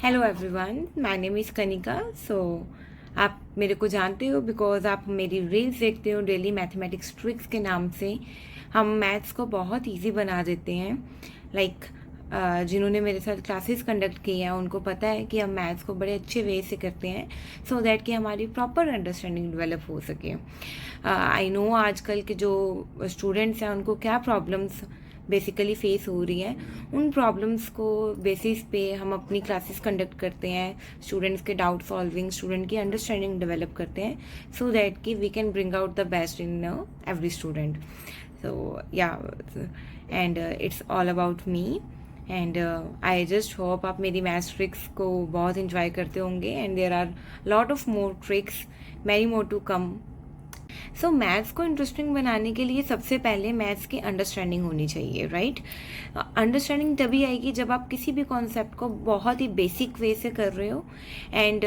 Hello everyone, my name is Kanika. आप मेरे को जानते हो बिकॉज आप मेरी रील्स देखते हो डेली मैथमेटिक्स ट्रिक्स के नाम से। हम मैथ्स को बहुत इजी बना देते हैं। लाइक जिन्होंने मेरे साथ क्लासेस कंडक्ट किए हैं उनको पता है कि हम मैथ्स को बड़े अच्छे वे से करते हैं सो दैट कि हमारी प्रॉपर अंडरस्टैंडिंग डेवलप हो सके। आई नो आजकल के जो स्टूडेंट्स हैं उनको क्या प्रॉब्लम्स बेसिकली फेस हो रही है। उन प्रॉब्लम्स को बेसिस पे हम अपनी क्लासेस कंडक्ट करते हैं, स्टूडेंट्स के डाउट सॉल्विंग, स्टूडेंट की अंडरस्टैंडिंग डेवलप करते हैं सो दैट कि we can bring out the best in every student. So yeah and it's all about me and I just hope आप मेरी मैथ्स ट्रिक्स को बहुत इंजॉय करते होंगे and there are lot of more tricks, many more to come. So maths को interesting बनाने के लिए सबसे पहले मैथ्स की अंडरस्टैंडिंग होनी चाहिए, राइट। अंडरस्टैंडिंग तभी आएगी जब आप किसी भी कॉन्सेप्ट को बहुत ही बेसिक वे से कर रहे हो एंड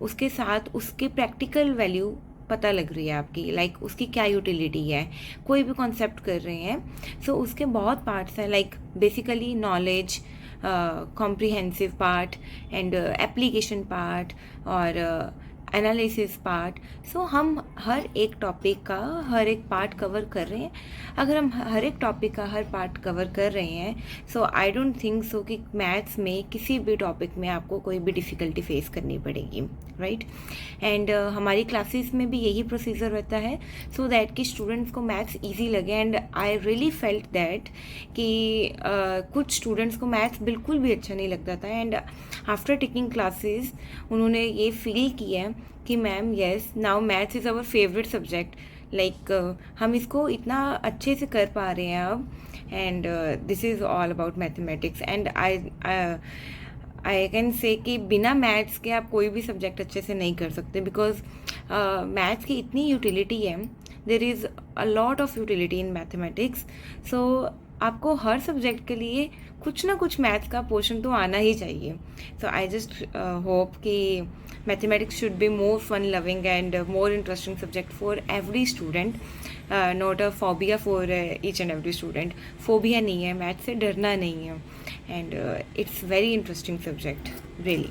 उसके साथ उसके प्रैक्टिकल वैल्यू पता लग रही है आपकी, लाइक उसकी क्या यूटिलिटी है। कोई भी कॉन्सेप्ट कर रहे हैं सो उसके बहुत पार्ट्स हैं, like basically knowledge, comprehensive part and application part और एनालिसिस पार्ट। सो हम हर एक टॉपिक का हर एक पार्ट कवर कर रहे हैं। अगर हम हर एक टॉपिक का हर पार्ट कवर कर रहे हैं सो आई डोंट थिंक सो कि मैथ्स में किसी भी टॉपिक में आपको कोई भी डिफ़िकल्टी फेस करनी पड़ेगी, राइट। एंड हमारी क्लासेस में भी यही प्रोसीजर रहता है सो दैट कि स्टूडेंट्स को मैथ्स ईजी लगे। And I really felt that कि कुछ स्टूडेंट्स को मैथ्स बिल्कुल भी अच्छा नहीं लगता था एंड आफ्टर टेकिंग क्लासेस उन्होंने ये फील किया कि ma'am yes now maths is our favourite subject, like हम इसको इतना अच्छे से कर पा रहे हैं अब। And this is all about mathematics and I can say कि बिना मैथ्स के आप कोई भी सब्जेक्ट अच्छे से नहीं कर सकते बिकॉज मैथ्स की इतनी यूटिलिटी है। There is a lot of utility in mathematics. So आपको हर सब्जेक्ट के लिए कुछ ना कुछ मैथ्स का पोर्शन तो आना ही चाहिए। सो आई जस्ट होप कि mathematics should be more fun loving and more interesting subject for every student, not a phobia for each and every student. Phobia नहीं है, मैथ्स से डरना नहीं है and it's very interesting subject really.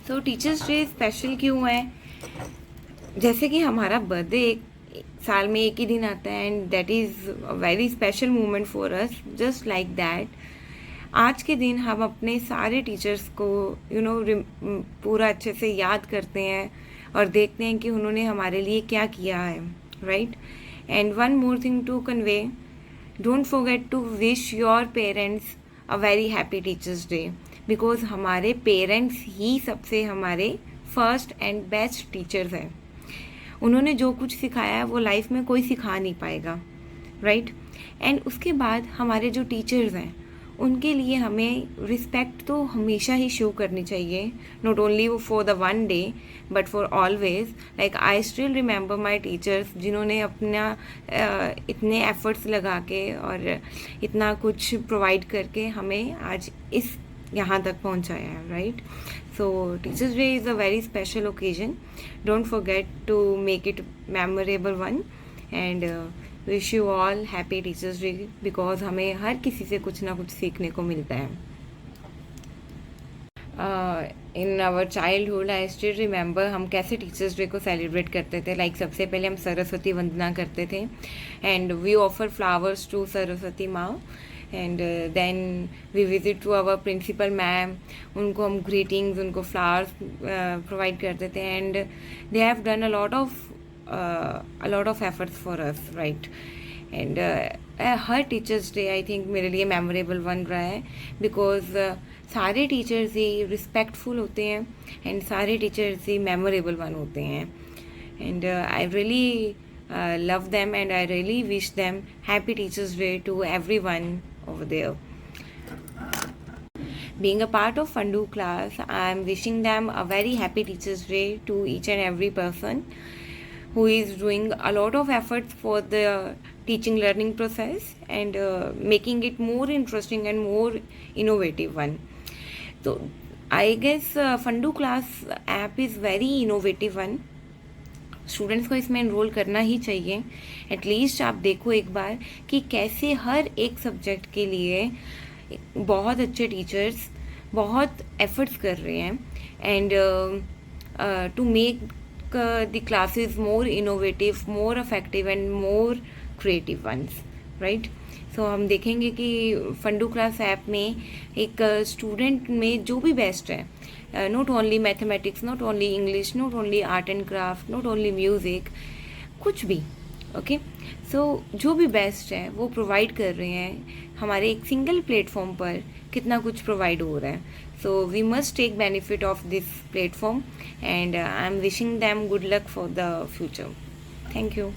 So teachers day special क्यों है? जैसे कि हमारा बर्थडे एक साल में एक ही दिन आता है and that is a very special moment for us, just like that. आज के दिन हम अपने सारे टीचर्स को पूरा अच्छे से याद करते हैं और देखते हैं कि उन्होंने हमारे लिए क्या किया है, right. And one more thing to convey, don't forget to wish your parents a very happy teachers day because हमारे पेरेंट्स ही सबसे हमारे फर्स्ट एंड बेस्ट टीचर्स हैं। उन्होंने जो कुछ सिखाया है वो लाइफ में कोई सिखा नहीं पाएगा, राइट। एंड उसके बाद हमारे जो टीचर्स हैं उनके लिए हमें रिस्पेक्ट तो हमेशा ही शो करनी चाहिए, not only for the one day but for always. Like I still remember my teachers जिन्होंने अपना इतने एफर्ट्स लगा के और इतना कुछ प्रोवाइड करके हमें आज इस यहाँ तक पहुँचाया है, right. So teachers day is a very special occasion, don't forget to make it memorable one and wish you all happy teachers day because हमें हर किसी से कुछ ना कुछ सीखने को मिलता है। In our childhood I still remember हम कैसे टीचर्स डे को सेलिब्रेट करते थे। लाइक सबसे पहले हम सरस्वती वंदना करते थे and we offer flowers to Saraswati Maa and then we visit to our principal ma'am, उनको हम ग्रीटिंग्स, उनको फ्लावर्स प्रोवाइड करते थे and they have done a lot of efforts for us, right. and हर टीचर्स डे आई थिंक मेरे लिए memorable one रहा है बिकॉज सारे टीचर्स ही रिस्पेक्टफुल होते हैं एंड सारे टीचर्स ही मेमोरेबल वन होते हैं and I really love them and I really wish them happy teachers day to everyone over there. Being a part of Fundu class, I am wishing them a very happy teachers day to each and every person who is doing a lot of efforts for the teaching learning process and making it more interesting and more innovative one. So I guess Fundu class app is very innovative one. Students को इसमें enrol करना ही चाहिए। At least आप देखो एक बार कि कैसे हर एक सब्जेक्ट के लिए बहुत अच्छे टीचर्स बहुत एफर्ट्स कर रहे हैं and to make the classes more innovative, more effective and more creative ones, right. So हम देखेंगे कि फंडू क्लास ऐप में एक स्टूडेंट में जो भी बेस्ट है, not only mathematics, not only English, not only art and craft, not only music, कुछ भी, ओके। सो जो भी बेस्ट है वो प्रोवाइड कर रहे हैं हमारे एक सिंगल प्लेटफॉर्म पर। कितना कुछ प्रोवाइड हो रहा है, so we must take benefit of this platform and I am wishing them good luck for the future. Thank you.